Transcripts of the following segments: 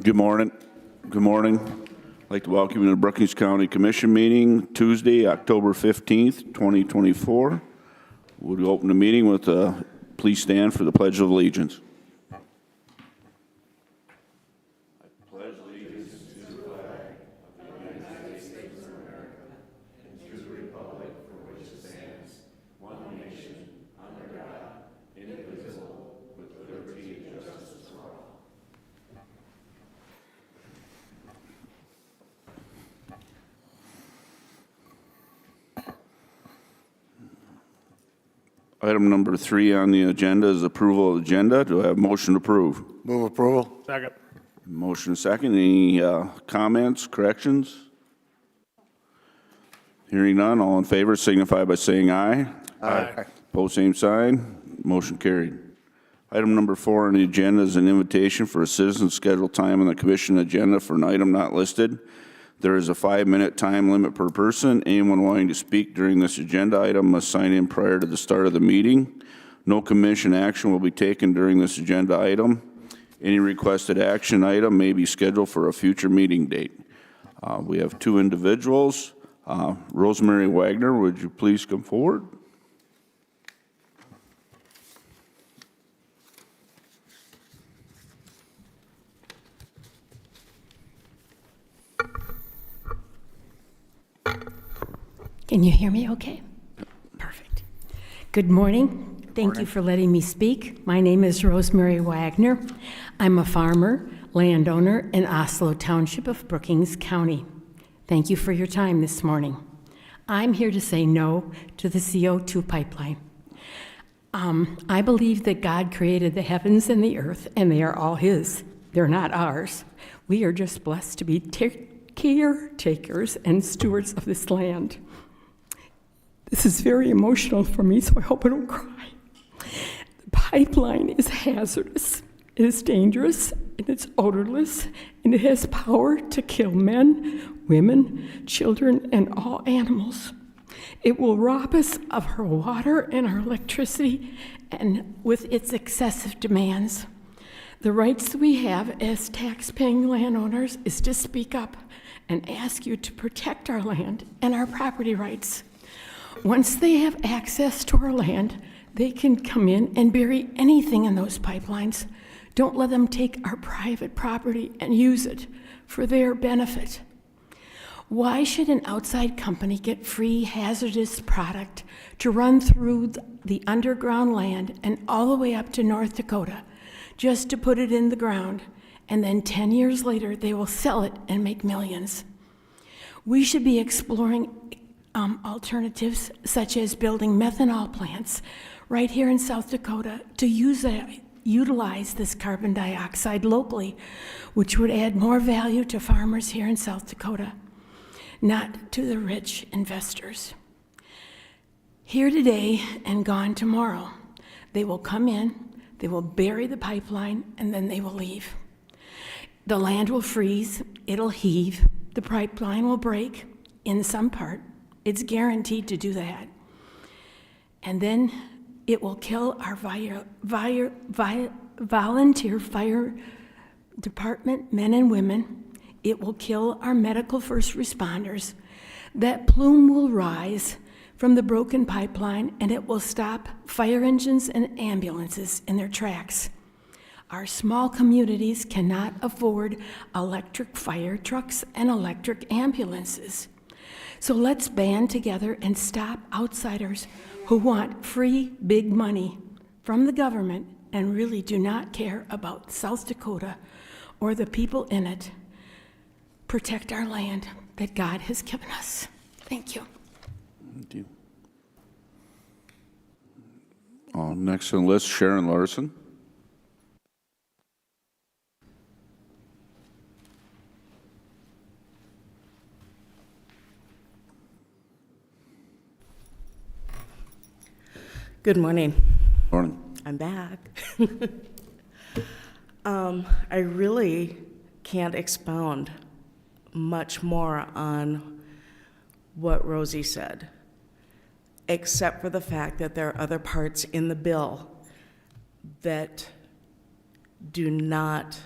Good morning. Good morning. I'd like to welcome you to the Brookings County Commission meeting Tuesday, October 15th, 2024. We'll open the meeting with please stand for the Pledge of Allegiance. Item number 3 on the agenda is approval of the agenda. Do I have a motion to approve? Move approval. Second. Motion second. Any comments, corrections? Hearing none, all in favor signify by saying aye. Aye. Opposed, same sign. Motion carried. Item number 4 on the agenda is an invitation for a citizen scheduled time on the commission agenda for an item not listed. There is a 5-minute time limit per person. Anyone wanting to speak during this agenda item must sign in prior to the start of the meeting. No commission action will be taken during this agenda item. Any requested action item may be scheduled for a future meeting date. We have 2 individuals. Rosemary Wagner, would you please come forward? Can you hear me okay? Perfect. Good morning. Thank you for letting me speak. My name is Rosemary Wagner. I'm a farmer, landowner in Oslo Township of Brookings County. Thank you for your time this morning. I'm here to say no to the CO2 pipeline. I believe that God created the heavens and the earth, and they are all His. They're not ours. We are just blessed to be caretakers and stewards of this land. This is very emotional for me, so I hope I don't cry. The pipeline is hazardous, it is dangerous, and it's odorless, and it has power to kill men, women, children, and all animals. It will rob us of our water and our electricity, and with its excessive demands. The rights we have as tax-paying landowners is to speak up and ask you to protect our land and our property rights. Once they have access to our land, they can come in and bury anything in those pipelines. Don't let them take our private property and use it for their benefit. Why should an outside company get free hazardous product to run through the underground land and all the way up to North Dakota just to put it in the ground, and then 10 years later they will sell it and make millions? We should be exploring alternatives such as building methanol plants right here in South Dakota to utilize this carbon dioxide locally, which would add more value to farmers here in South Dakota, not to the rich investors. Here today and gone tomorrow. They will come in, they will bury the pipeline, and then they will leave. The land will freeze, it'll heave, the pipeline will break in some part. It's guaranteed to do that. And then it will kill our volunteer fire department men and women. It will kill our medical first responders. That plume will rise from the broken pipeline, and it will stop fire engines and ambulances in their tracks. Our small communities cannot afford electric fire trucks and electric ambulances. So let's band together and stop outsiders who want free big money from the government and really do not care about South Dakota or the people in it. Protect our land that God has given us. Thank you. Thank you. Next on the list, Sharon Larson. Good morning. Morning. I'm back. I really can't expound much more on what Rosie said, except for the fact that there are other parts in the bill that do not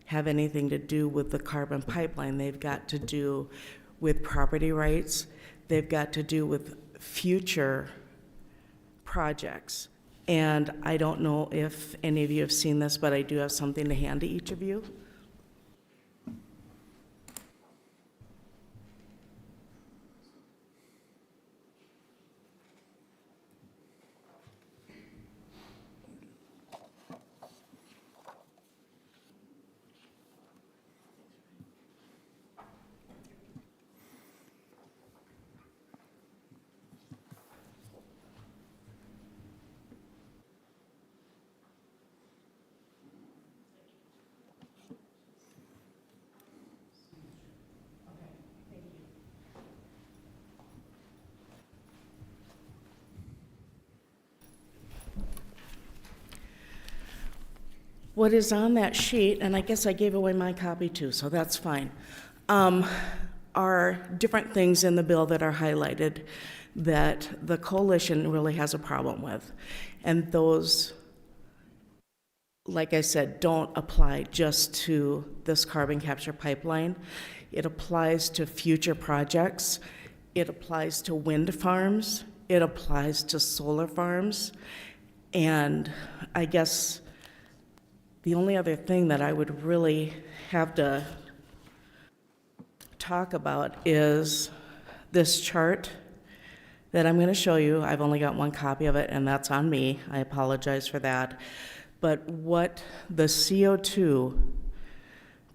have anything to do with the carbon pipeline. They've got to do with property rights. They've got to do with future projects. And I don't know if any of you have seen this, but I do have something to hand to each of you. What is on that sheet, and I guess I gave away my copy too, so that's fine, are different things in the bill that are highlighted that the coalition really has a problem with. And those, like I said, don't apply just to this carbon capture pipeline. It applies to future projects. It applies to wind farms. It applies to solar farms. And I guess the only other thing that I would really have to talk about is this chart that I'm going to show you. I've only got one copy of it, and that's on me. I apologize for that. But what the CO2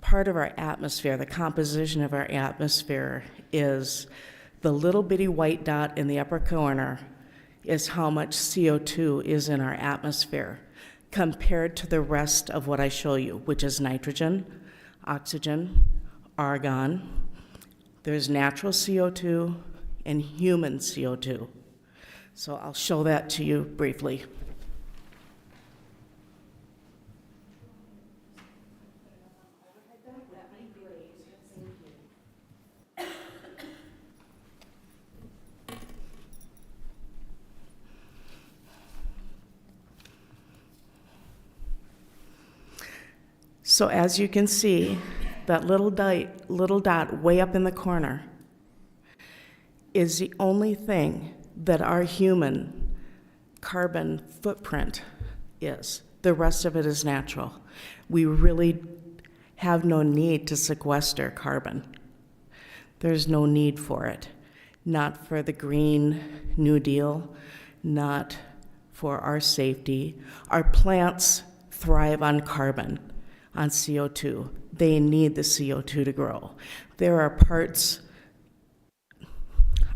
part of our atmosphere, the composition of our atmosphere, is the little bitty white dot in the upper corner is how much CO2 is in our atmosphere compared to the rest of what I show you, which is nitrogen, oxygen, argon. There's natural CO2 and human CO2. So I'll show that to you briefly. So as you can see, that little dot way up in the corner is the only thing that our human carbon footprint is. The rest of it is natural. We really have no need to sequester carbon. There's no need for it. Not for the Green New Deal, not for our safety. Our plants thrive on carbon, on CO2. They need the CO2 to grow. There are parts,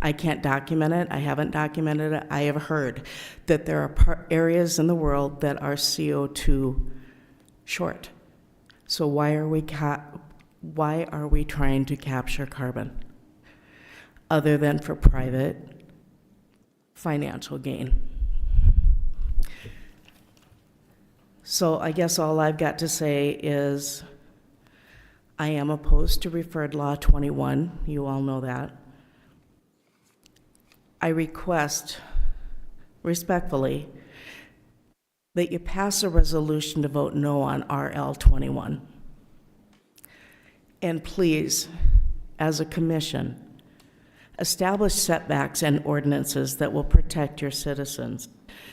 I can't document it, I haven't documented it, I have heard that there are areas in the world that are CO2 short. So why are we trying to capture carbon other than for private financial gain? So I guess all I've got to say is I am opposed to Referred Law 21. You all know that. I request respectfully that you pass a resolution to vote no on RL 21. And please, as a commission, establish setbacks and ordinances that will protect your citizens.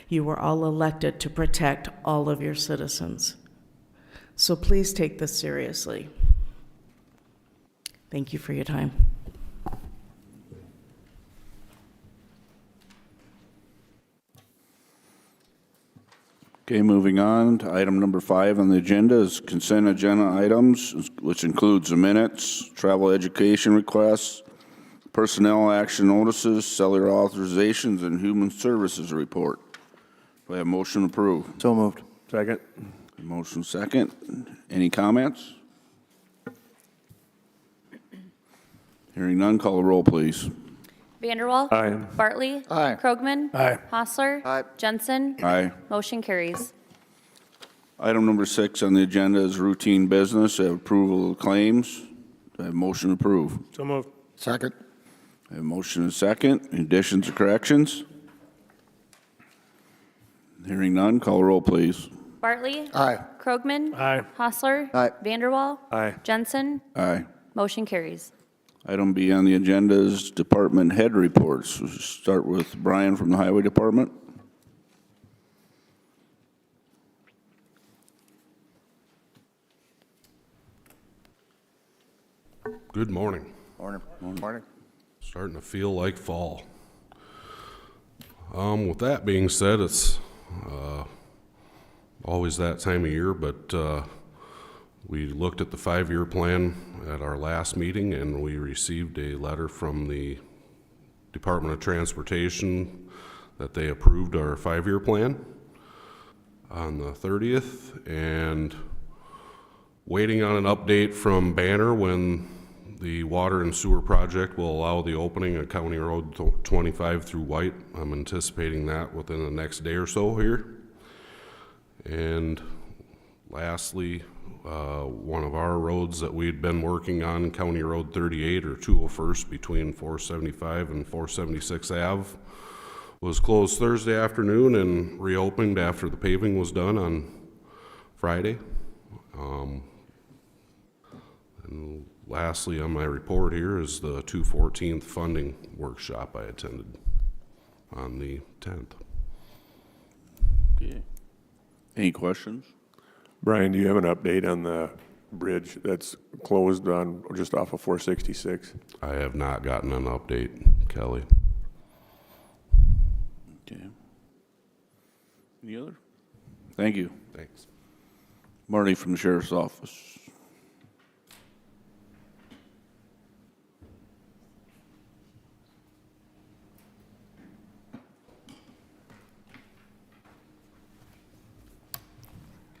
You were all elected to protect all of your citizens. So please take this seriously. Thank you for your time. Okay, moving on to item number 5 on the agenda is consent agenda items, which includes the minutes, travel education requests, personnel action notices, seller authorizations, and human services report. Do I have a motion to approve? So moved. Second. Motion second. Any comments? Hearing none, call the roll, please. Vanderwall. Aye. Bartley. Aye. Krogman. Aye. Hostler. Aye. Jensen. Aye. Motion carries. Item number 6 on the agenda is routine business. I have approval of claims. Do I have a motion to approve? So moved. Second. I have a motion and second. Additions or corrections? Hearing none, call the roll, please. Bartley. Aye. Krogman. Aye. Hostler. Aye. Vanderwall. Aye. Jensen. Aye. Motion carries. Item B on the agenda is department head reports. We'll start with Brian from the Highway Department. Good morning. Morning. Morning. Starting to feel like fall. With that being said, it's always that time of year, but we looked at the 5-year plan at our last meeting, and we received a letter from the Department of Transportation that they approved our 5-year plan on the 30th, and waiting on an update from Banner when the water and sewer project will allow the opening of County Road 25 through White. I'm anticipating that within the next day or so here. And lastly, one of our roads that we'd been working on, County Road 38 or 201st between 475 and 476 Ave, was closed Thursday afternoon and reopened after the paving was done on Friday. And lastly on my report here is the 214th funding workshop I attended on the 10th. Okay. Any questions? Brian, do you have an update on the bridge that's closed on, just off of 466? I have not gotten an update, Kelly. Okay. Any other? Thank you. Thanks. Marty from the Sheriff's Office.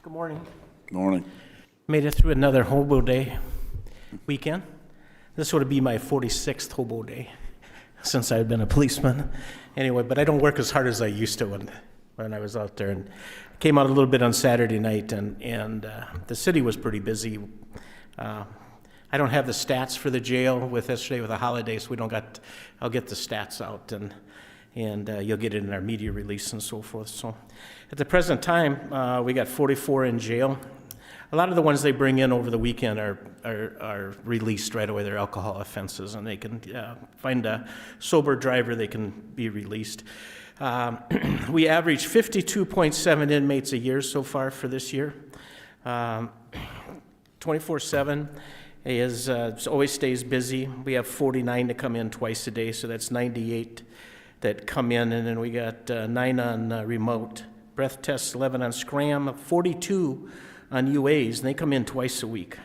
Good morning. Morning. Made it through another hobo day weekend. This would be my 46th hobo day since I've been a policeman. Anyway, but I don't work as hard as I used to when I was out there. And came out a little bit on Saturday night, and the city was pretty busy. I don't have the stats for the jail with yesterday with the holiday, so I'll get the stats out, and you'll get it in our media release and so forth. So at the present time, we got 44 in jail. A lot of the ones they bring in over the weekend are released right away. They're alcohol offenses, and they can find a sober driver, they can be released. We average 52.7 inmates a year so far for this year. 24/7 it always stays busy. We have 49 to come in twice a day, so that's 98 that come in, and then we got 9 on remote. Breath tests, 11 on Scram, 42 on UAs, and they come in twice a week.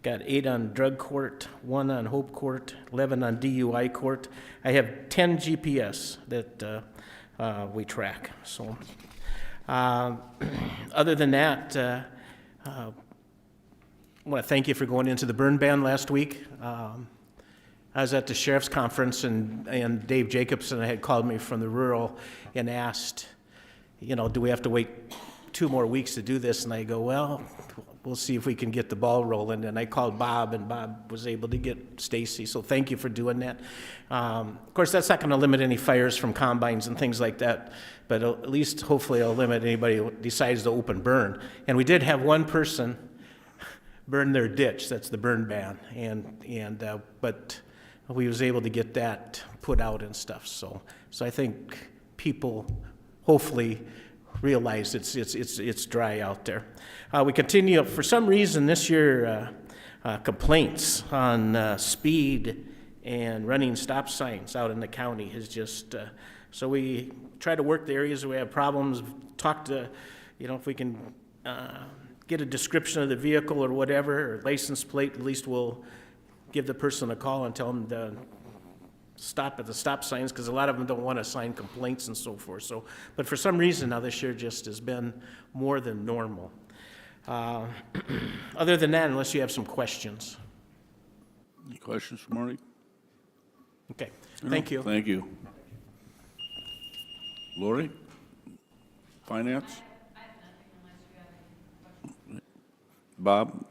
Got 8 on drug court, 1 on Hope court, 11 on DUI court. I have 10 GPS that we track. So, other than that, I want to thank you for going into the burn ban last week. I was at the sheriff's conference, and Dave Jacobson had called me from the rural and asked, do we have to wait 2 more weeks to do this? And I go, well, we'll see if we can get the ball rolling. And I called Bob, and Bob was able to get Stacy. So thank you for doing that. Of course, that's not going to limit any fires from combines and things like that, but at least hopefully it'll limit anybody who decides to open burn. And we did have one person burn their ditch. That's the burn ban. But we was able to get that put out and stuff. So I think people hopefully realize it's dry out there. We continue, for some reason this year, complaints on speed and running stop signs out in the county is just, so we try to work the areas where we have problems, talk to, if we can get a description of the vehicle or whatever, or license plate, at least we'll give the person a call and tell them to stop at the stop signs, because a lot of them don't want to sign complaints and so forth. So, but for some reason now this year just has been more than normal. Other than that, unless you have some questions. Any questions for Marty? Okay, thank you. Thank you. Lori? Finance? I have nothing unless you have any questions. Bob?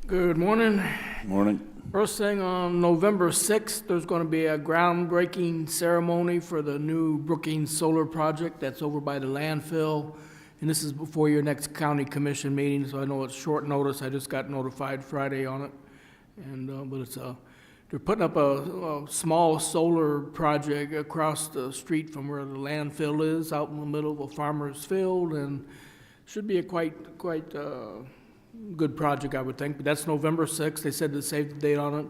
Good morning. Morning. First thing, on November 6th, there's going to be a groundbreaking ceremony for the new Brookings solar project that's over by the landfill. And this is before your next county commission meeting, so I know it's short notice. I just got notified Friday on it. And, but it's they're putting up a small solar project across the street from where the landfill is, out in the middle of a farmer's field, and should be a quite good project, I would think, but that's November 6th. They said to save the date on it.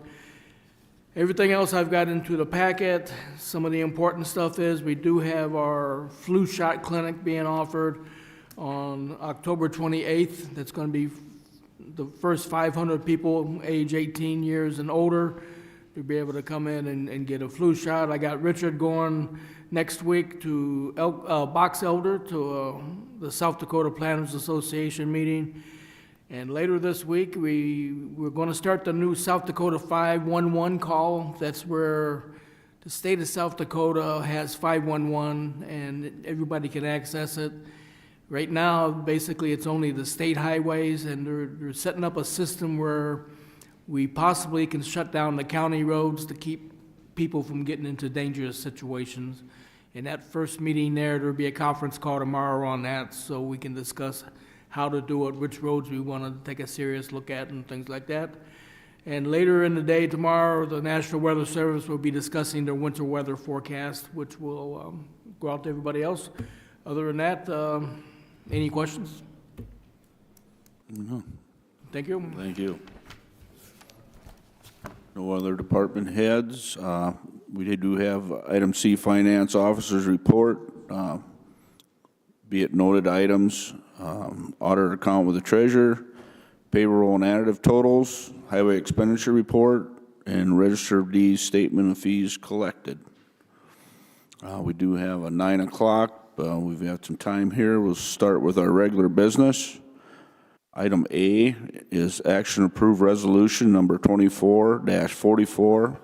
Everything else I've got into the packet. Some of the important stuff is we do have our flu shot clinic being offered on October 28th. That's going to be the first 500 people age 18 years and older to be able to come in and get a flu shot. I got Richard going next week to Box Elder to the South Dakota Planners Association meeting. And later this week, we're going to start the new South Dakota 511 call. That's where the state of South Dakota has 511, and everybody can access it. Right now, basically, it's only the state highways, and they're setting up a system where we possibly can shut down the county roads to keep people from getting into dangerous situations. In that first meeting there'll be a conference call tomorrow on that, so we can discuss how to do it, which roads we want to take a serious look at, and things like that. And later in the day tomorrow, the National Weather Service will be discussing their winter weather forecast, which will go out to everybody else. Other than that, any questions? No. Thank you. Thank you. No other department heads. We do have item C, Finance Officer's Report. Be it noted items, auditor account with the treasurer, payroll and additive totals, highway expenditure report, and register of deeds statement of fees collected. We do have a 9 o'clock. We've got some time here. We'll start with our regular business. Item A is action approved resolution number 24-44,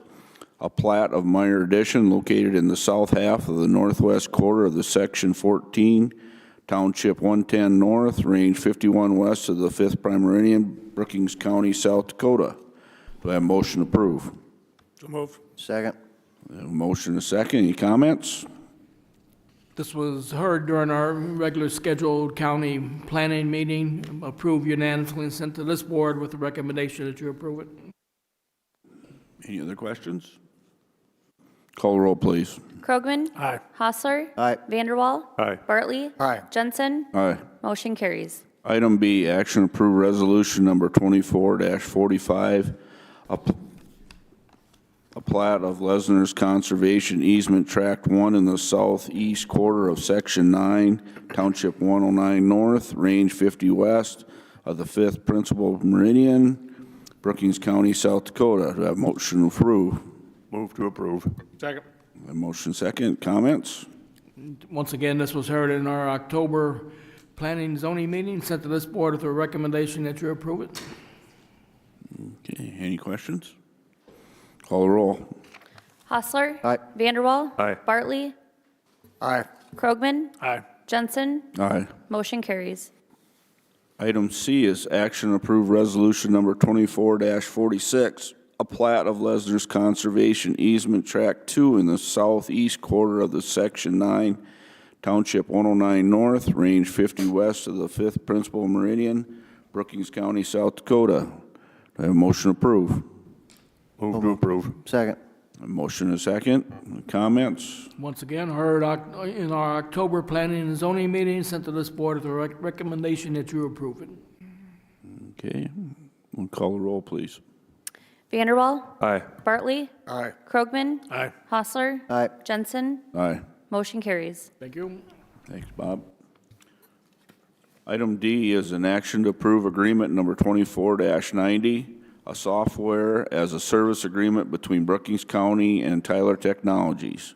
a plat of Meyer Addition located in the south half of the northwest quarter of the Section 14, Township 110 North, Range 51 West of the 5th Prime Meridian, Brookings County, South Dakota. Do I have a motion to approve? So move. Second. I have a motion and a second. Any comments? This was heard during our regular scheduled county planning meeting, approved unanimously and sent to this board with the recommendation that you approve it. Any other questions? Call the roll, please. Krogman? Aye. Hostler? Aye. Vanderwall? Aye. Bartley? Aye. Jensen? Aye. Motion carries. Item B, action approved resolution number 24-45, a plat of Lesner's Conservation Easement Tract 1 in the southeast quarter of Section 9, Township 109 North, Range 50 West of the 5th Principal Meridian, Brookings County, South Dakota. Do I have a motion to approve? Move to approve. Second. A motion second. Comments? Once again, this was heard in our October planning zoning meeting, sent to this board with a recommendation that you approve it. Okay, any questions? Call the roll. Hostler? Aye. Vanderwall? Aye. Bartley? Aye. Krogman? Aye. Jensen? Aye. Motion carries. Item C is action approved resolution number 24-46, a plat of Lesner's Conservation Easement Tract 2 in the southeast quarter of the Section 9, Township 109 North, Range 50 West of the 5th Principal Meridian, Brookings County, South Dakota. Do I have a motion to approve? Move to approve. Second. A motion and a second. Comments? Once again, heard in our October planning and zoning meeting, sent to this board with a recommendation that you approve it. Okay, we'll call the roll, please. Vanderwall? Aye. Bartley? Aye. Krogman? Aye. Hostler? Aye. Jensen? Aye. Motion carries. Thank you. Thanks, Bob. Item D is an action to approve agreement number 24-90, a software as a service agreement between Brookings County and Tyler Technologies.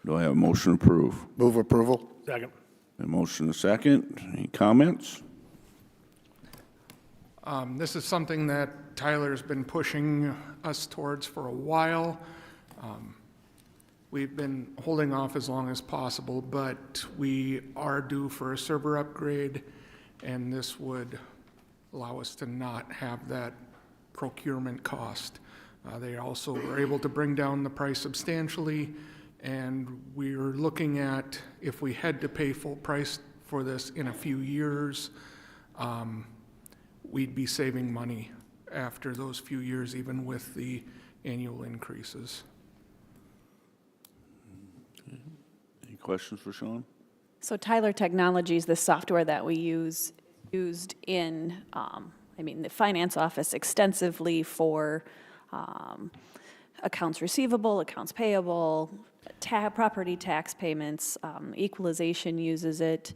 Do I have a motion to approve? Move approval. Second. A motion and a second. Any comments? This is something that Tyler's been pushing us towards for a while. We've been holding off as long as possible, but we are due for a server upgrade, and this would allow us to not have that procurement cost. They also were able to bring down the price substantially, and we're looking at if we had to pay full price for this in a few years, we'd be saving money after those few years, even with the annual increases. Any questions for Sean? So Tyler Technologies, the software that we used in, the finance office extensively for accounts receivable, accounts payable, property tax payments, equalization uses it.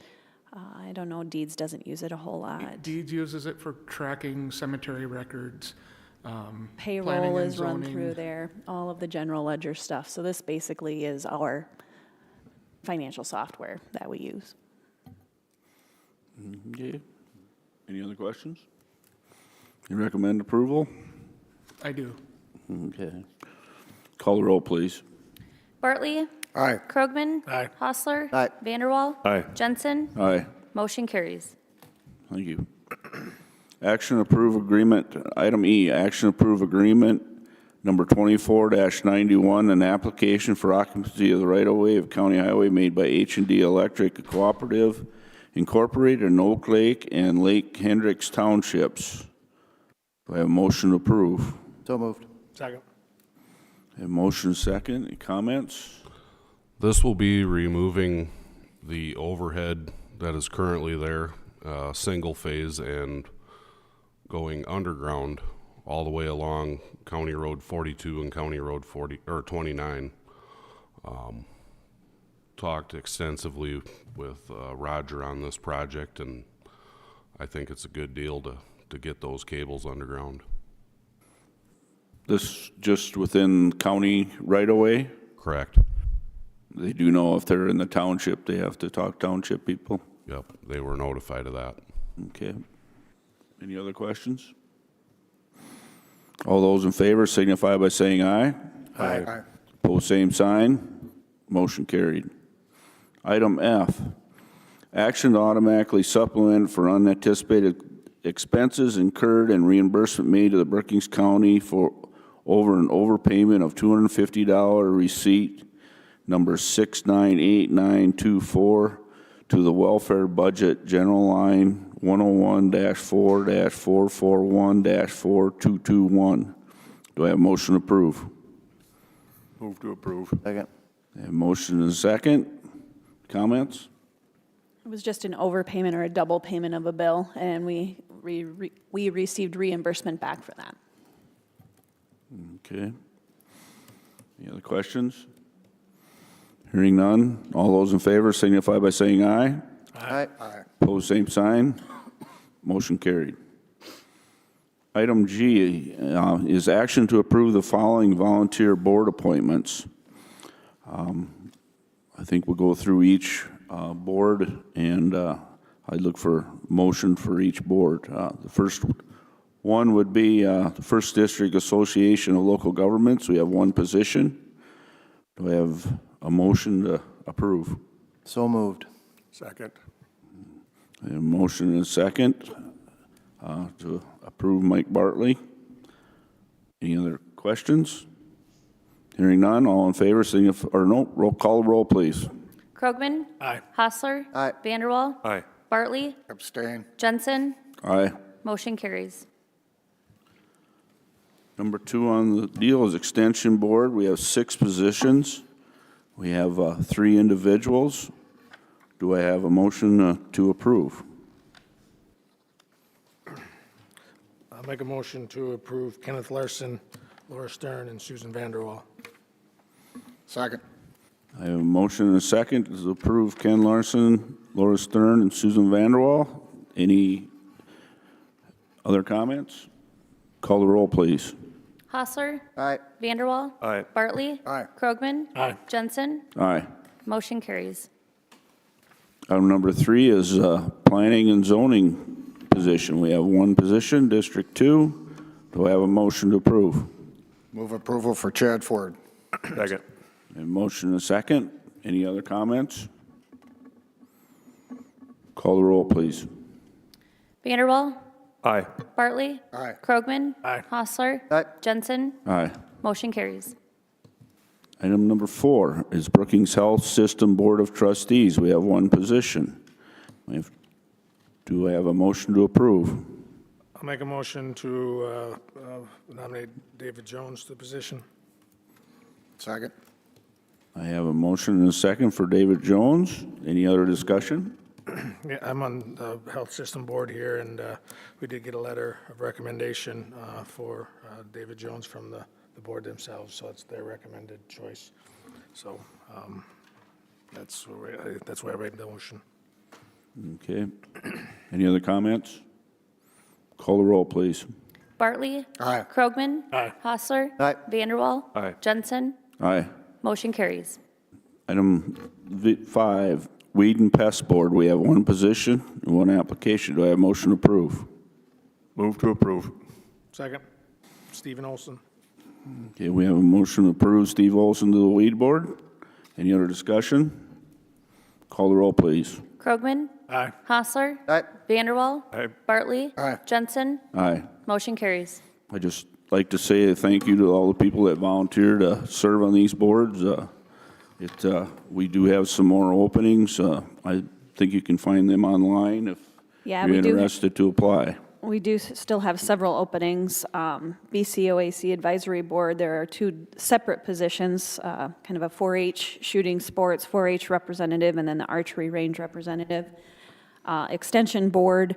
I don't know, Deeds doesn't use it a whole lot. Deeds uses it for tracking cemetery records. Planning Payroll and is run zoning. through there, all of the general ledger stuff. So this basically is our financial software that we use. Okay. Any other questions? You recommend approval? I do. Okay. Call the roll, please. Bartley? Aye. Krogman? Aye. Hostler? Aye. Vanderwall? Aye. Jensen? Aye. Motion carries. Thank you. Action approve agreement, item E, action approve agreement number 24-91, an application for occupancy of the right-of-way of county highway made by H&D Electric Cooperative Incorporated in Oak Lake and Lake Hendricks Townships. Do I have a motion to approve? So moved. Second. I have a motion second. Any comments? This will be removing the overhead that is currently there, single phase, and going underground all the way along County Road 42 and County Road 29. Talked extensively with Roger on this project, and I think it's a good deal to get those cables underground. This just within county right-of-way? Correct. They do know if they're in the township, they have to talk township people? Yep, they were notified of that. Okay. Any other questions? All those in favor signify by saying aye. Aye. Pose same sign. Motion carried. Item F, action to automatically supplement for unanticipated expenses incurred and reimbursement made to the Brookings County for over an overpayment of $250 receipt number 698924 to the welfare budget general line 101-4-441-4221. Do I have a motion to approve? Move to approve. Second. I have a motion and a second. Comments? It was just an overpayment or a double payment of a bill, and we received reimbursement back for that. Okay. Any other questions? Hearing none. All those in favor signify by saying aye. Aye. Pose same sign. Motion carried. Item G is action to approve the following volunteer board appointments. I think we'll go through each board, and I'd look for motion for each board. The first one would be the First District Association of Local Governments. We have one position. Do I have a motion to approve? So moved. Second. I have a motion and a second to approve Mike Bartley. Any other questions? Hearing none, all in favor, call the roll, please. Krogman? Aye. Hostler? Aye. Vanderwall? Aye. Bartley? Abstain. Jensen? Aye. Motion carries. Number 2 on the deal is Extension Board. We have 6 positions. We have 3 individuals. Do I have a motion to approve? I'll make a motion to approve Kenneth Larson, Laura Stern, and Susan Vanderwall. Second. I have a motion and a second to approve Ken Larson, Laura Stern, and Susan Vanderwall. Any other comments? Call the roll, please. Hostler? Aye. Vanderwall? Aye. Bartley? Aye. Krogman? Aye. Jensen? Aye. Motion carries. Item number 3 is planning and zoning position. We have 1 position, District 2. Do I have a motion to approve? Move approval for Chad Ford. Second. A motion and a second. Any other comments? Call the roll, please. Vanderwall? Aye. Bartley? Aye. Krogman? Aye. Hostler? Aye. Jensen? Aye. Motion carries. Item number 4 is Brookings Health System Board of Trustees. We have one position. Do I have a motion to approve? I'll make a motion to nominate David Jones to the position. Second. I have a motion and a second for David Jones. Any other discussion? Yeah, I'm on the Health System Board here, and we did get a letter of recommendation for David Jones from the board themselves, so it's their recommended choice. So that's why I made the motion. Okay. Any other comments? Call the roll, please. Bartley? Aye. Krogman? Aye. Hostler? Aye. Vanderwall? Aye. Jensen? Aye. Motion carries. Item 5, Weed and Pest Board. We have one position and one application. Do I have a motion to approve? Move to approve. Second, Stephen Olson. Okay, we have a motion to approve Steve Olson to the Weed Board. Any other discussion? Call the roll, please. Krogman? Aye. Hostler? Aye. Vanderwall? Aye. Bartley? Aye. Jensen? Aye. Motion carries. I just like to say a thank you to all the people that volunteer to serve on these boards. We do have some more openings. I think you can find them online if Yeah, you're we do. interested to apply. We do still have several openings. BCOAC Advisory Board, there are 2 separate positions, kind of a 4-H shooting sports, 4-H representative, and then the archery range representative. Extension Board,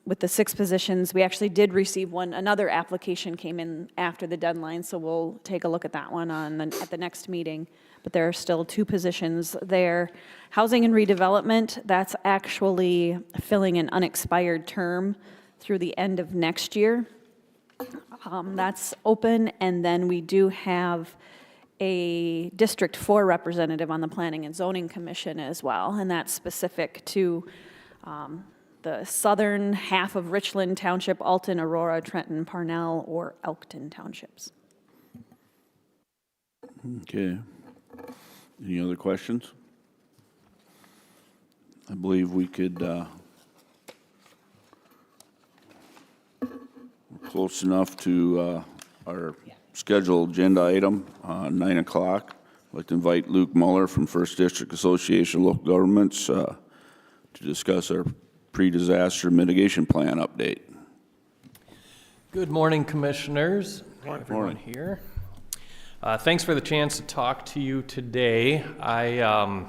with the 6 positions, we actually did receive another application came in after the deadline, so we'll take a look at that one at the next meeting. But there are still 2 positions there. Housing and Redevelopment, that's actually filling an unexpired term through the end of next year. That's open, and then we do have a District 4 representative on the Planning and Zoning Commission as well, and that's specific to the southern half of Richland Township, Alton, Aurora, Trenton, Parnell, or Elkton Townships. Okay. Any other questions? I believe we could, we're close enough to our scheduled agenda item, 9 o'clock. I'd like to invite Luke Muller from First District Association of Local Governments to discuss our pre-disaster mitigation plan update. Good morning, Commissioners. Everyone here. Thanks for the chance to talk to you today. I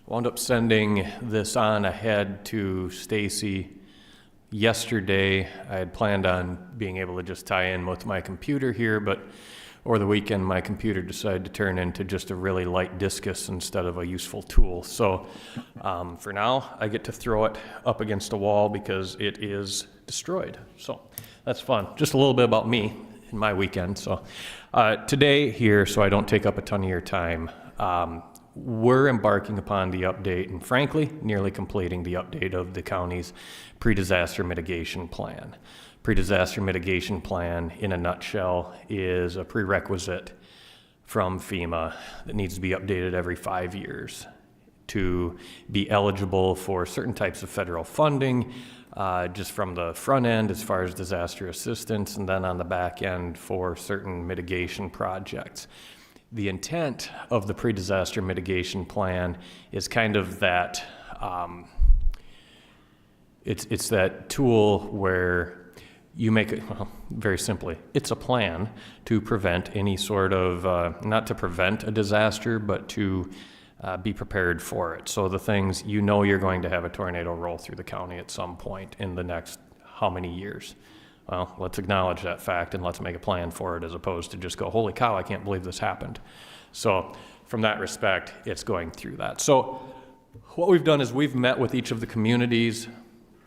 wound up sending this on ahead to Stacy yesterday. I had planned on being able to just tie in with my computer here, but over the weekend my computer decided to turn into just a really light discus instead of a useful tool. So for now, I get to throw it up against a wall because it is destroyed. So that's fun. Just a little bit about me in my weekend. So today here, so I don't take up a ton of your time, we're embarking upon the update and frankly, nearly completing the update of the county's pre-disaster mitigation plan. Pre-disaster mitigation plan, in a nutshell, is a prerequisite from FEMA that needs to be updated every 5 years to be eligible for certain types of federal funding, just from the front end as far as disaster assistance, and then on the back end for certain mitigation projects. The intent of the pre-disaster mitigation plan is kind of that, it's that tool where you make it, well, very simply, it's a plan to prevent any sort of, not to prevent a disaster, but to be prepared for it. So the things, you know you're going to have a tornado roll through the county at some point in the next how many years? Well, let's acknowledge that fact and let's make a plan for it as opposed to just go, holy cow, I can't believe this happened. So from that respect, it's going through that. So what we've done is we've met with each of the communities,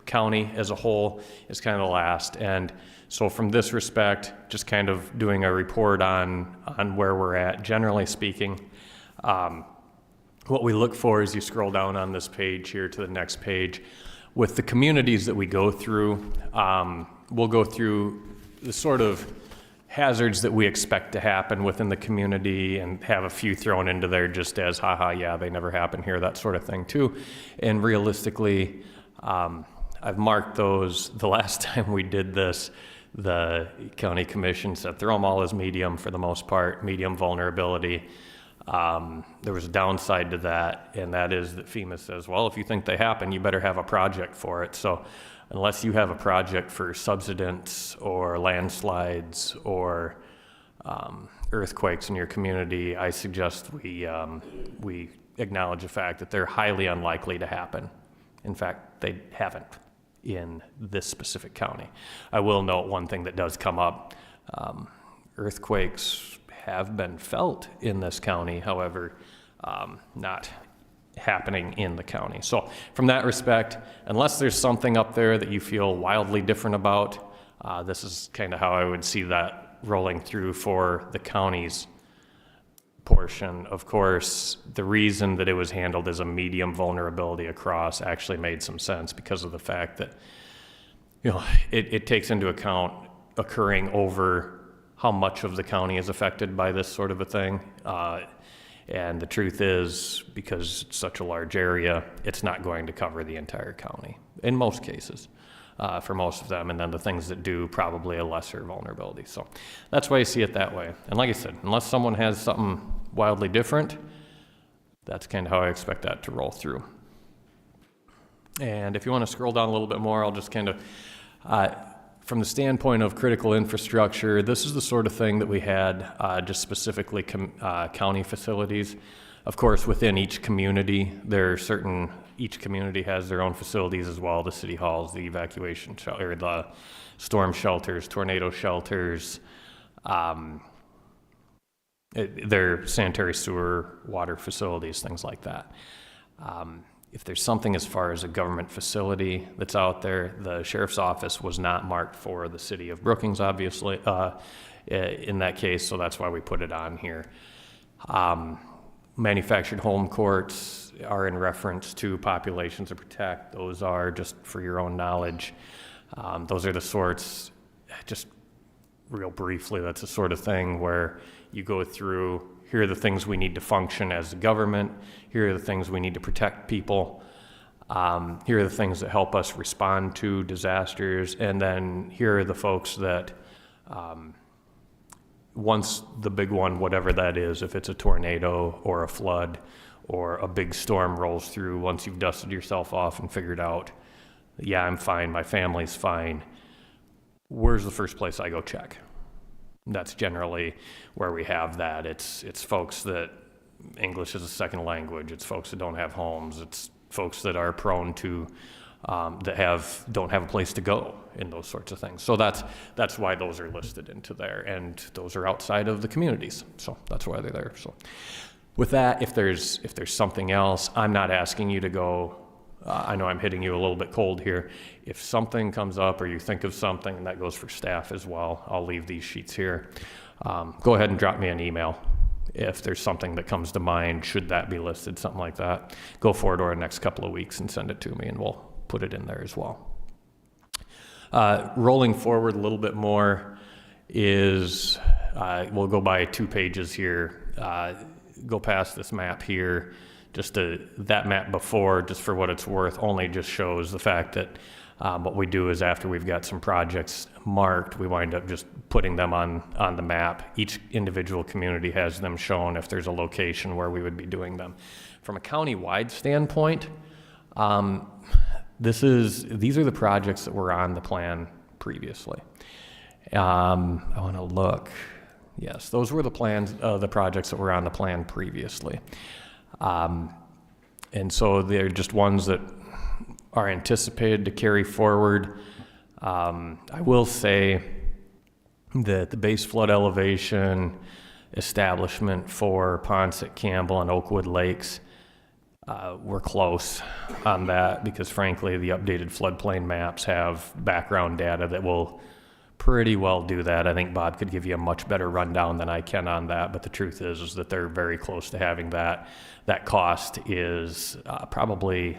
county as a whole is kind of the last. And so from this respect, just kind of doing a report on where we're at, generally speaking. What we look for as you scroll down on this page here to the next page, with the communities that we go through, we'll go through the sort of hazards that we expect to happen within the community and have a few thrown into there just as, haha, yeah, they never happen here, that sort of thing too. And realistically, I've marked those. The last time we did this, the county commission said throw them all as medium for the most part, medium vulnerability. There was a downside to that, and that is that FEMA says, well, if you think they happen, you better have a project for it. So unless you have a project for subsidence or landslides or earthquakes in your community, I suggest we acknowledge the fact that they're highly unlikely to happen. In fact, they haven't in this specific county. I will note one thing that does come up. Earthquakes have been felt in this county, however, not happening in the county. So from that respect, unless there's something up there that you feel wildly different about, this is kind of how I would see that rolling through for the county's portion. Of course, the reason that it was handled as a medium vulnerability across actually made some sense because of the fact that, it takes into account occurring over how much of the county is affected by this sort of a thing. And the truth is, because it's such a large area, it's not going to cover the entire county in most cases. For most of them, and then the things that do, probably a lesser vulnerability. So that's why I see it that way. And like I said, unless someone has something wildly different, that's kind of how I expect that to roll through. And if you want to scroll down a little bit more, I'll just kind of, from the standpoint of critical infrastructure, this is the sort of thing that we had just specifically county facilities. Of course, within each community, there are certain, each community has their own facilities as well, the city halls, the evacuation or the storm shelters, tornado shelters, their sanitary sewer, water facilities, things like that. If there's something as far as a government facility that's out there, the sheriff's office was not marked for the city of Brookings, obviously, in that case, so that's why we put it on here. Manufactured home courts are in reference to populations to protect. Those are, just for your own knowledge, those are the sorts, just real briefly, that's the sort of thing where you go through, here are the things we need to function as a government, here are the things we need to protect people, here are the things that help us respond to disasters, and then here are the folks that once the big one, whatever that is, if it's a tornado or a flood or a big storm rolls through, once you've dusted yourself off and figured out, yeah, I'm fine, my family's fine, where's the first place I go check? That's generally where we have that. It's folks that English is a second language. It's folks that don't have homes. It's folks that are prone to that don't have a place to go in those sorts of things. So that's why those are listed into there, and those are outside of the communities. So that's why they're there. So with that, if there's something else, I'm not asking you to go. I know I'm hitting you a little bit cold here. If something comes up or you think of something, and that goes for staff as well, I'll leave these sheets here. Go ahead and drop me an email. If there's something that comes to mind, should that be listed, something like that, go forward over the next couple of weeks and send it to me, and we'll put it in there as well. Rolling forward a little bit more is, we'll go by 2 pages here, go past this map here. Just that map before, just for what it's worth, only just shows the fact that what we do is after we've got some projects marked, we wind up just putting them on the map. Each individual community has them shown if there's a location where we would be doing them. From a county-wide standpoint, these are the projects that were on the plan previously. I want to look. Yes, those were the projects that were on the plan previously. And so they're just ones that are anticipated to carry forward. I will say that the base flood elevation establishment for Ponset, Campbell, and Oakwood Lakes, we're close on that because frankly the updated floodplain maps have background data that will pretty well do that. I think Bob could give you a much better rundown than I can on that, but the truth is that they're very close to having that. That cost is probably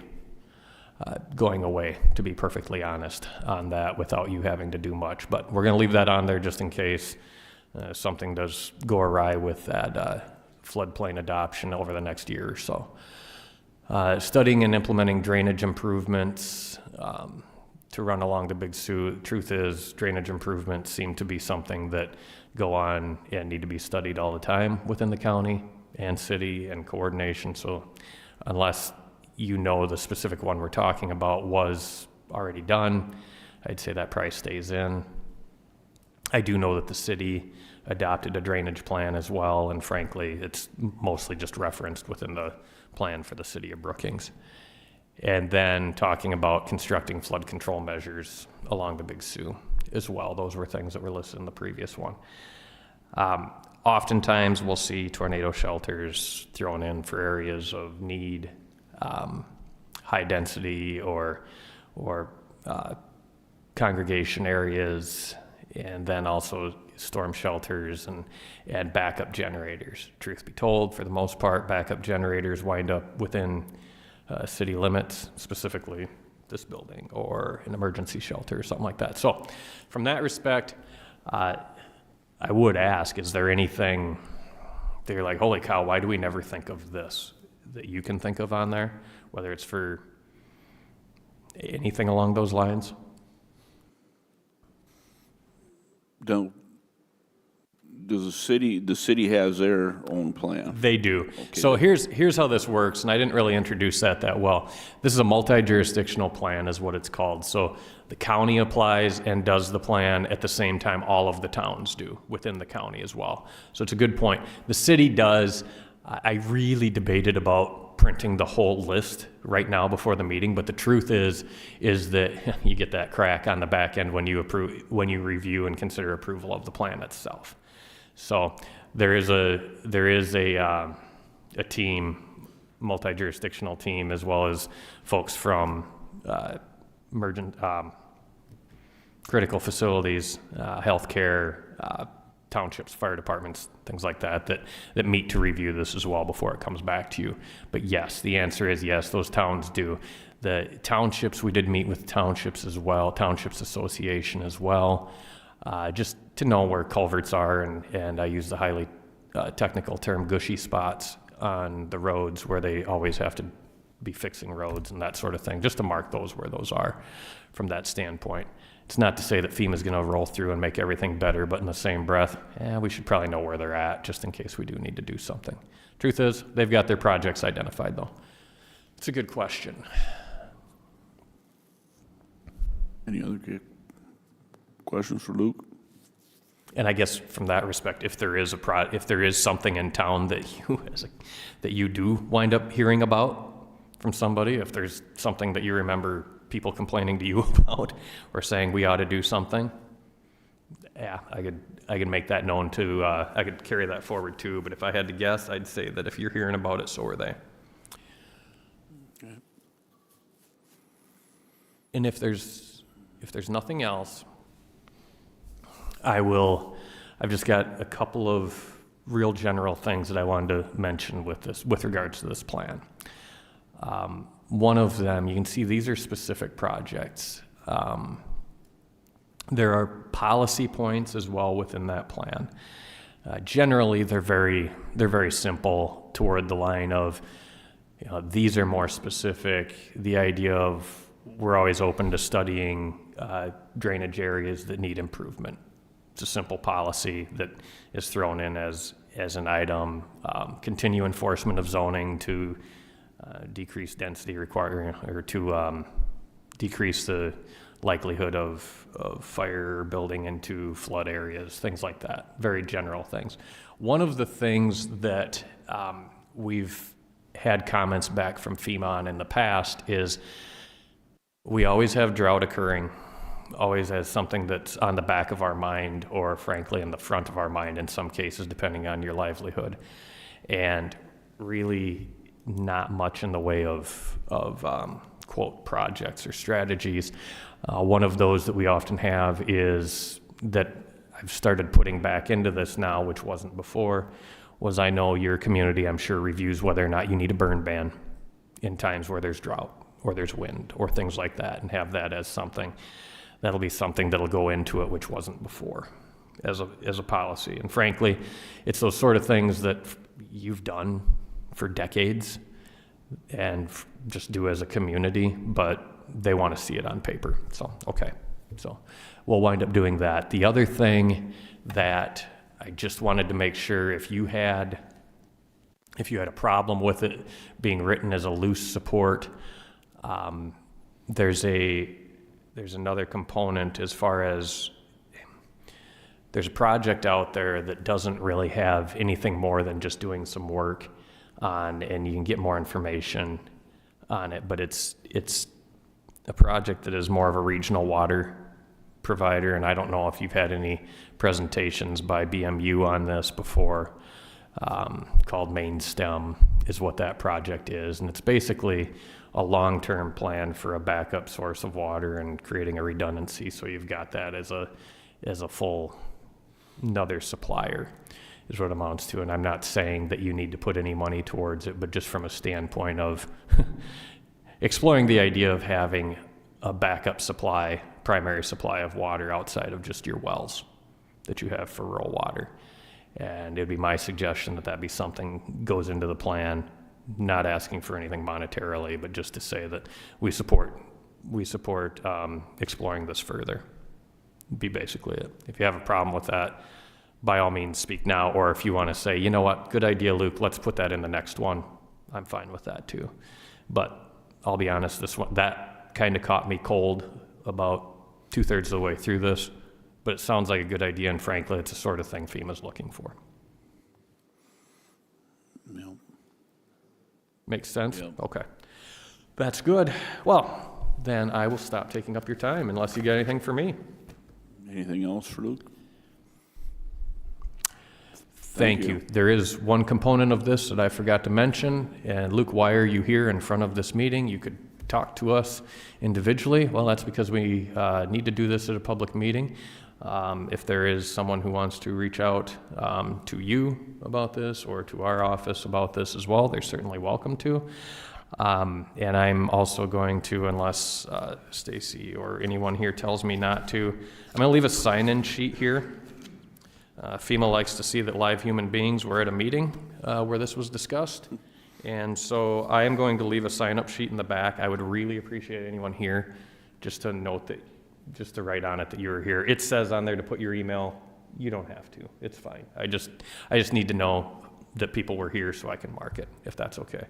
going away, to be perfectly honest, on that without you having to do much. But we're going to leave that on there just in case something does go awry with that floodplain adoption over the next year or so. Studying and implementing drainage improvements. to run along the Big Sioux. Truth is, drainage improvements seem to be something that go on and need to be studied all the time within the county and city and coordination. So unless you know the specific one we're talking about was already done, I'd say that price stays in. I do know that the city adopted a drainage plan as well, and frankly, it's mostly just referenced within the plan for the city of Brookings. And then talking about constructing flood control measures along the Big Sioux as well. Those were things that were listed in the previous one. Oftentimes we'll see tornado shelters thrown in for areas of need, high density or congregation areas, and then also storm shelters and backup generators. Truth be told, for the most part, backup generators wind up within city limits, specifically this building or an emergency shelter or something like that. So from that respect, I would ask, is there anything that you're like, holy cow, why do we never think of this, that you can think of on there, whether it's for anything along those lines? Does the city has their own plan? They do. Okay. So here's how this works, and I didn't really introduce that well. This is a multi-jurisdictional plan is what it's called. So the county applies and does the plan at the same time all of the towns do within the county as well. So it's a good point. The city does. I really debated about printing the whole list right now before the meeting, but the truth is that you get that crack on the back end when you review and consider approval of the plan itself. So there is a team, multi-jurisdictional team, as well as folks from emergent critical facilities, healthcare, townships, fire departments, things like that meet to review this as well before it comes back to you. But yes, the answer is yes, those towns do. The townships, we did meet with townships as well, Townships Association as well, just to know where culverts are, and I use the highly technical term gushy spots on the roads where they always have to be fixing roads and that sort of thing, just to mark those where those are from that standpoint. It's not to say that FEMA's going to roll through and make everything better, but in the same breath, we should probably know where they're at just in case we do need to do something. Truth is, they've got their projects identified though. It's a good question. Any other questions for Luke? And I guess from that respect, if there is something in town that you do wind up hearing about from somebody, if there's something that you remember people complaining to you about or saying we ought to do something, I could make that known to, I could carry that forward too, but if I had to guess, I'd say that if you're hearing about it, so are they. Okay. And if there's nothing else, I've just got a couple of real general things that I wanted to mention with regards to this plan. One of them, you can see these are specific projects. There are policy points as well within that plan. Generally, they're very simple toward the line of, these are more specific. The idea of we're always open to studying drainage areas that need improvement. It's a simple policy that is thrown in as an item. Continue enforcement of zoning to decrease density requiring, or to decrease the likelihood of fire building into flood areas, things like that. Very general things. One of the things that we've had comments back from FEMA on in the past is we always have drought occurring, always as something that's on the back of our mind, or frankly in the front of our mind in some cases, depending on your livelihood. And really not much in the way of quote projects or strategies. One of those that we often have is that I've started putting back into this now, which wasn't before, was I know your community, I'm sure, reviews whether or not you need a burn ban in times where there's drought or there's wind or things like that, and have that as something. That'll be something that'll go into it, which wasn't before as a policy. And frankly, it's those sort of things that you've done for decades and just do as a community, but they want to see it on paper. So, okay. So we'll wind up doing that. The other thing that I just wanted to make sure, if you had a problem with it being written as a loose support, there's another component as far as there's a project out there that doesn't really have anything more than just doing some work on, and you can get more information on it, but it's a project that is more of a regional water provider, and I don't know if you've had any presentations by BMU on this before, called Main Stem is what that project is, and it's basically a long-term plan for a backup source of water and creating a redundancy, so you've got that as a full another supplier is what it amounts to. And I'm not saying that you need to put any money towards it, but just from a standpoint of exploring the idea of having a backup supply, primary supply of water outside of just your wells that you have for rural water. And it'd be my suggestion that be something goes into the plan, not asking for anything monetarily, but just to say that we support exploring this further. Be basically it. If you have a problem with that, by all means speak now, or if you want to say, you know what, good idea, Luke, let's put that in the next one, I'm fine with that too. But I'll be honest, this one, that kind of caught me cold about 2/3 of the way through this, but it sounds like a good idea, and frankly, it's the sort of thing FEMA's looking for. Yep. Makes sense? Yep. Okay. That's good. Well, then I will stop taking up your time unless you got anything for me. Anything else for Luke? Thank you. There is one component of this that I forgot to mention, and Luke, why are you here in front of this meeting? You could talk to us individually. Well, that's because we need to do this at a public meeting. If there is someone who wants to reach out to you about this or to our office about this as well, they're certainly welcome to. And I'm also going to, unless Stacy or anyone here tells me not to, I'm going to leave a sign-in sheet here. FEMA likes to see that live human beings were at a meeting where this was discussed. And so I am going to leave a sign-up sheet in the back. I would really appreciate anyone here just to note that, just to write on it that you were here. It says on there to put your email. You don't have to. It's fine. I just need to know that people were here so I can mark it, if that's okay.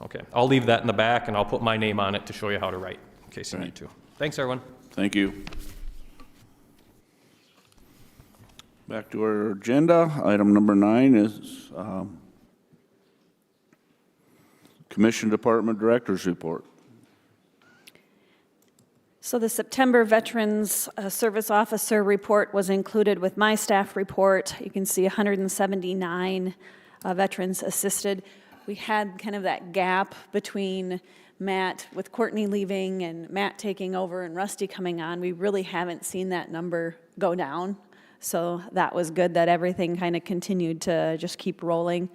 Okay. I'll leave that in the back, and I'll put my name on it to show you how to write, in case you need to. Thanks, everyone. Thank you. Back to our agenda. Item number 9 is Commission Department Director's Report. So the September Veterans Service Officer report was included with my staff report. You can see 179 veterans assisted. We had kind of that gap between Matt, with Courtney leaving and Matt taking over and Rusty coming on. We really haven't seen that number go down. So that was good that everything kind of continued to just keep rolling.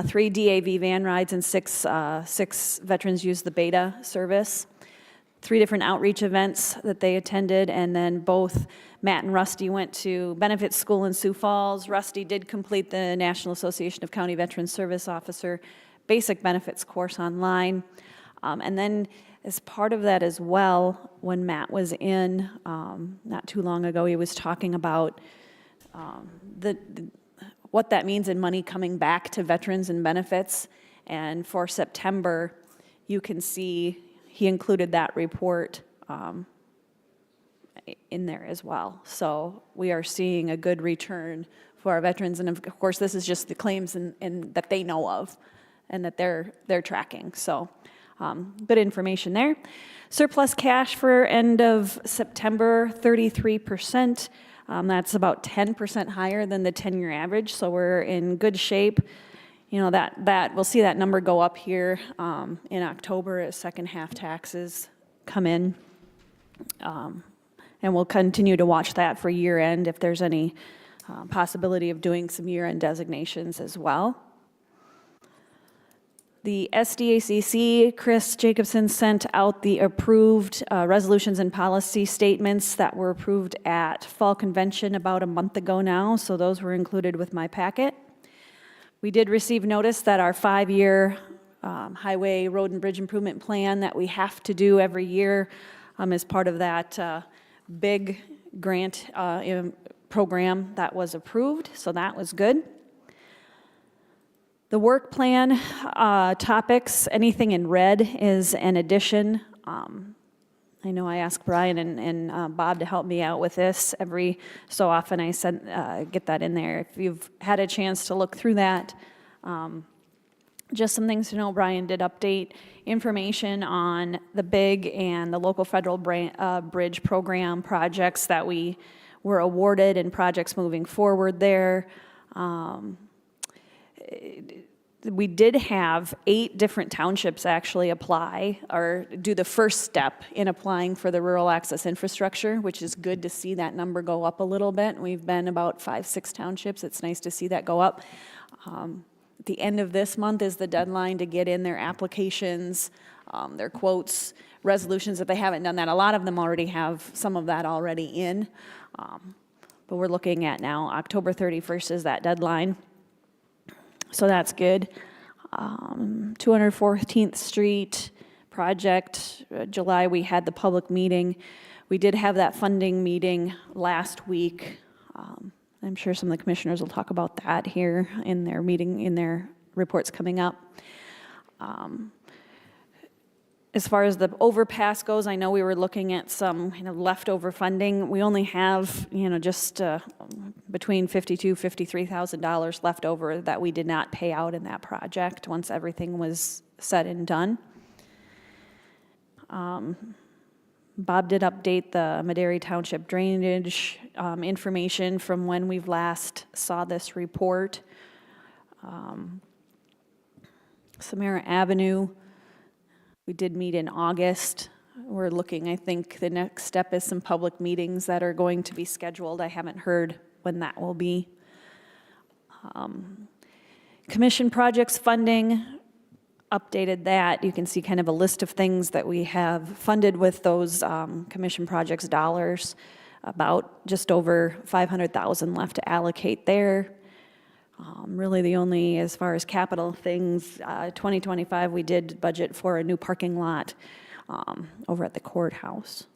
3 DAV van rides and 6 veterans used the beta service. 3 different outreach events that they attended, and then both Matt and Rusty went to Benefit School in Sioux Falls. Rusty did complete the National Association of County Veterans Service Officer Basic Benefits course online. And then as part of that as well, when Matt was in not too long ago, he was talking about what that means in money coming back to veterans and benefits. And for September, you can see he included that report in there as well. So we are seeing a good return for our veterans. And of course, this is just the claims and that they know of and that they're tracking. So good information there. Surplus cash for end of September, 33%. That's about 10% higher than the 10-year average. So we're in good shape. You know, that we'll see that number go up here in October as second half taxes come in. And we'll continue to watch that for year end if there's any possibility of doing some year end designations as well. The SDACC, Chris Jacobson, sent out the approved resolutions and policy statements that were approved at Fall Convention about a month ago now, so those were included with my packet. We did receive notice that our 5-year highway, road, and bridge improvement plan that we have to do every year as part of that big grant program that was approved, so that was good. The work plan topics, anything in red is an addition. I know I ask Brian and Bob to help me out with this. Every so often I get that in there. If you've had a chance to look through that, just some things to know. Brian did update information on the big and the local federal bridge program projects that we were awarded and projects moving forward there. We did have 8 different townships actually apply or do the first step in applying for the rural access infrastructure, which is good to see that number go up a little bit. We've been about 5-6 townships. It's nice to see that go up. At the end of this month is the deadline to get in their applications, their quotes, resolutions if they haven't done that. A lot of them already have some of that already in, but we're looking at now October 31st is that deadline. So that's good. 214th Street project, July we had the public meeting. We did have that funding meeting last week. I'm sure some of the commissioners will talk about that here in their meeting, in their reports coming up. As far as the overpass goes, I know we were looking at some leftover funding. We only have just between $52,000–$53,000 left over that we did not pay out in that project once everything was said and done. Bob did update the Madera Township drainage information from when we've last saw this report. Samara Avenue, we did meet in August. We're looking, I think the next step is some public meetings that are going to be scheduled. I haven't heard when that will be. Commission projects funding, updated that. You can see kind of a list of things that we have funded with those commission projects dollars. About just over $500,000 left to allocate there. Really the only, as far as capital things, 2025 we did budget for a new parking lot over at the courthouse.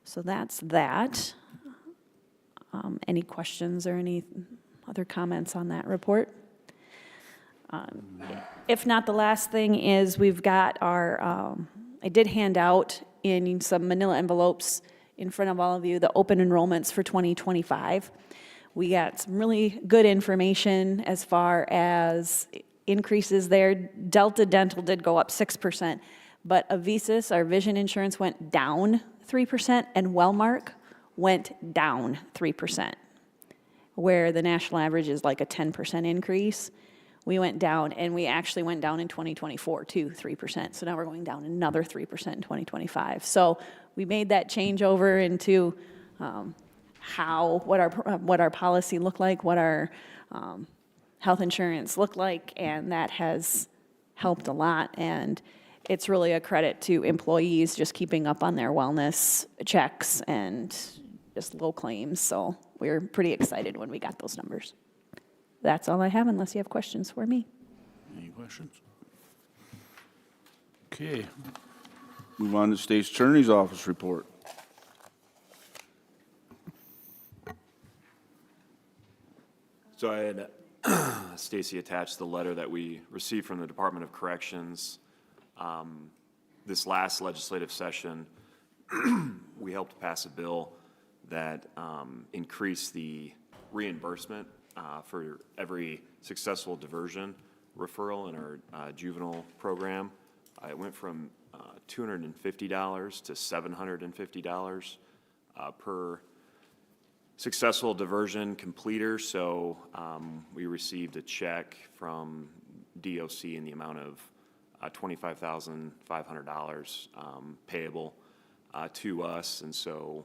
So that's that. Any questions or any other comments on that report? If not, the last thing is we've got our, I did hand out in some manila envelopes in front of all of you the open enrollments for 2025. We got some really good information as far as increases there. Delta Dental did go up 6%, but Avisis, our vision insurance, went down 3%, and Wellmark went down 3%, where the national average is like a 10% increase. We went down, and we actually went down in 2024 too, 3%. So now we're going down another 3% in 2025. So we made that change over into what our policy looked like, what our health insurance looked like, and that has helped a lot. And it's really a credit to employees just keeping up on their wellness checks and just low claims. So we're pretty excited when we got those numbers. That's all I have, unless you have questions for me. Any questions? Okay. Move on to State's Attorney's Office report. So I had Stacy attached the letter that we received from the Department of Corrections. This last legislative session, we helped pass a bill that increased the reimbursement for every successful diversion referral in our juvenile program. It went from $250 to $750 per successful diversion completer. So we received a check from DOC in the amount of $25,500 payable to us. And so,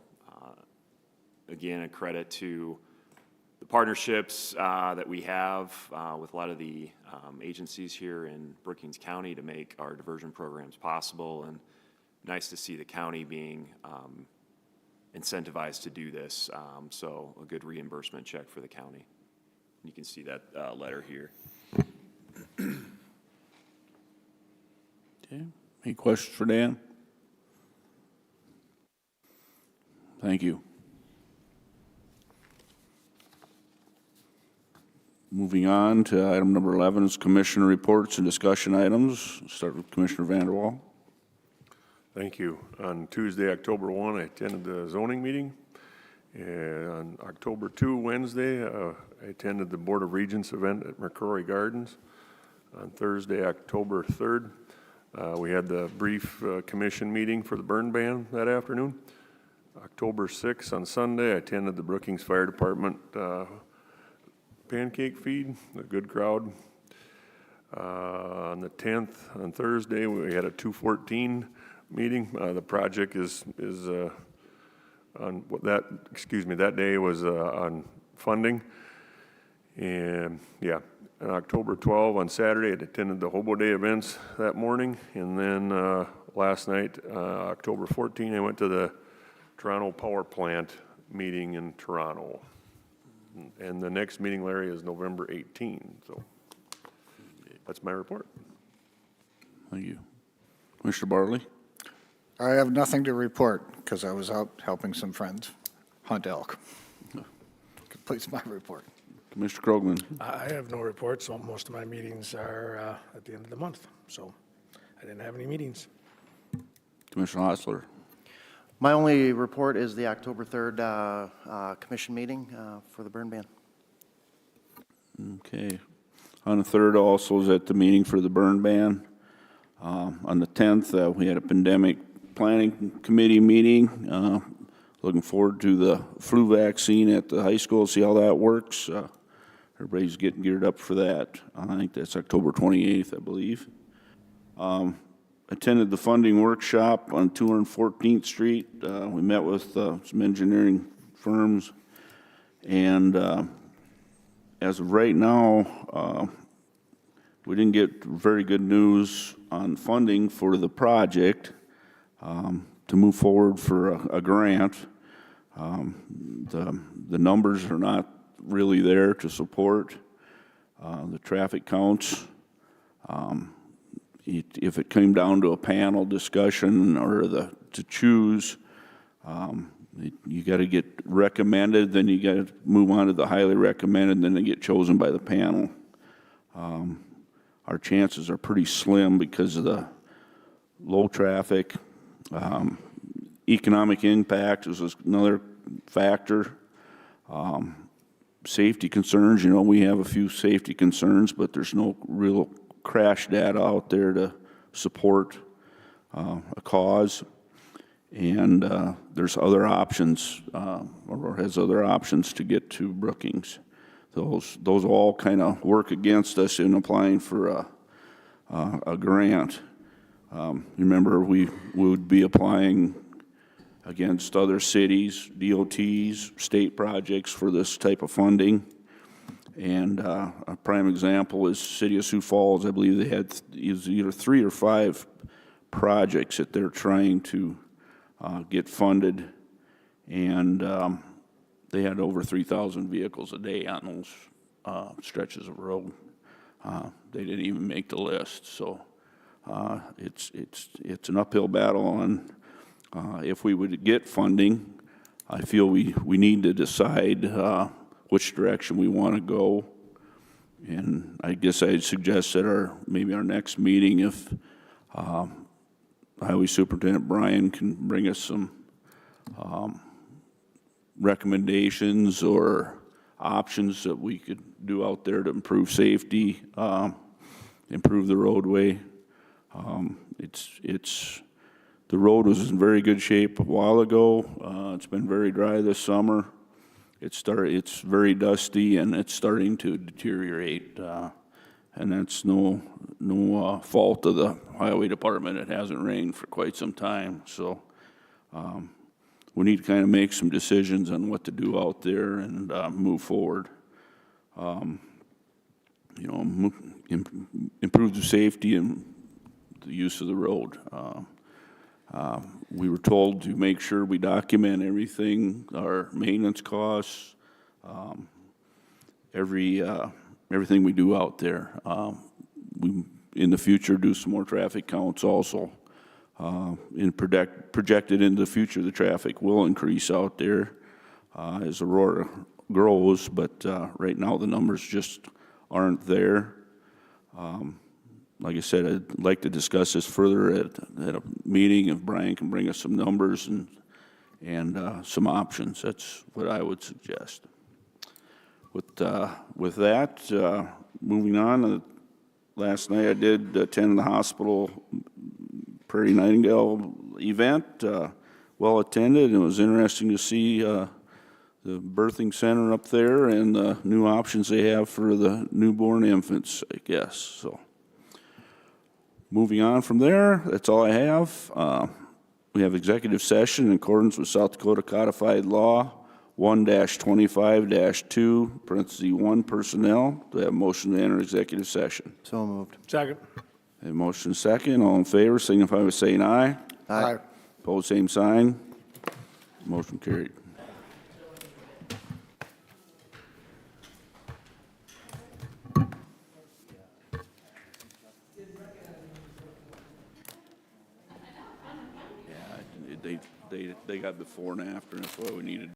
again, a credit to the partnerships that we have with a lot of the agencies here in Brookings County to make our diversion programs possible, and nice to see the county being incentivized to do this. So a good reimbursement check for the county. You can see that letter here. Okay. Any questions for Dan? Thank you. Moving on to item number 11 is commissioner reports and discussion items. Start with Commissioner Vanderwall. Thank you. On Tuesday, October 1, I attended the zoning meeting. And on October 2, Wednesday, I attended the Board of Regents event at McCrory Gardens. On Thursday, October 3rd, we had the brief commission meeting for the burn ban that afternoon. October 6th, on Sunday, I attended the Brookings Fire Department pancake feed, a good crowd. On the 10th, on Thursday, we had a 214 meeting. The project is on that, that day was on funding. And yeah, on October 12 on Saturday, I attended the Hobo Day events that morning. And then last night, October 14, I went to the Toronto Power Plant meeting in Toronto. And the next meeting, Larry, is November 18. So that's my report. Thank you. Commissioner Bartley? I have nothing to report because I was out helping some friends hunt elk. Completes my report. Commissioner Krogman? I have no report, so most of my meetings are at the end of the month, so I didn't have any meetings. Commissioner Hostler? My only report is the October 3rd commission meeting for the burn ban. Okay. On the 3rd also was at the meeting for the burn ban. On the 10th, we had a pandemic planning committee meeting. Looking forward to the flu vaccine at the high school, see how that works. Everybody's getting geared up for that. I think that's October 28th, I believe. Attended the funding workshop on 214th Street. We met with some engineering firms. And as of right now, we didn't get very good news on funding for the project to move forward for a grant. The numbers are not really there to support the traffic counts. If it came down to a panel discussion or to choose, you got to get recommended, then you got to move on to the highly recommended, then they get chosen by the panel. Our chances are pretty slim because of the low traffic. Economic impact is another factor. Safety concerns, we have a few safety concerns, but there's no real crash data out there to support a cause. And there's other options, or has other options to get to Brookings. Those all kind of work against us in applying for a grant. Remember, we would be applying against other cities, DOTs, state projects for this type of funding. And a prime example is City of Sioux Falls. I believe they had either 3 or 5 projects that they're trying to get funded. And they had over 3,000 vehicles a day on those stretches of road. They didn't even make the list. So it's an uphill battle. And if we would get funding, I feel we need to decide which direction we want to go. And I guess I'd suggest that maybe our next meeting, if Highway Superintendent Bryan can bring us some recommendations or options that we could do out there to improve safety, improve the roadway. The road was in very good shape a while ago. It's been very dry this summer. It's very dusty and it's starting to deteriorate. And that's no fault of the highway department. It hasn't rained for quite some time. So we need to kind of make some decisions on what to do out there and move forward. Improve the safety and the use of the road. We were told to make sure we document everything, our maintenance costs, everything we do out there. in the future, do some more traffic counts also. Projected into the future, the traffic will increase out there as Aurora grows, but right now the numbers just aren't there. Like I said, I'd like to discuss this further at a meeting if Brian can bring us some numbers and some options. That's what I would suggest. With that, moving on, last night I did attend the hospital Prairie Nightingale event, well attended, and it was interesting to see the birthing center up there and the new options they have for the newborn infants, I guess. So, moving on from there, that's all I have. We have executive session in accordance with South Dakota Codified Law 1-25-2, parentheses 1, personnel. Do I have a motion to enter executive session? So moved. Second. A motion second. All in favor, signify by saying aye. Aye. Opposed, same sign. Motion carried. Yeah, they got before and after, and that's why we needed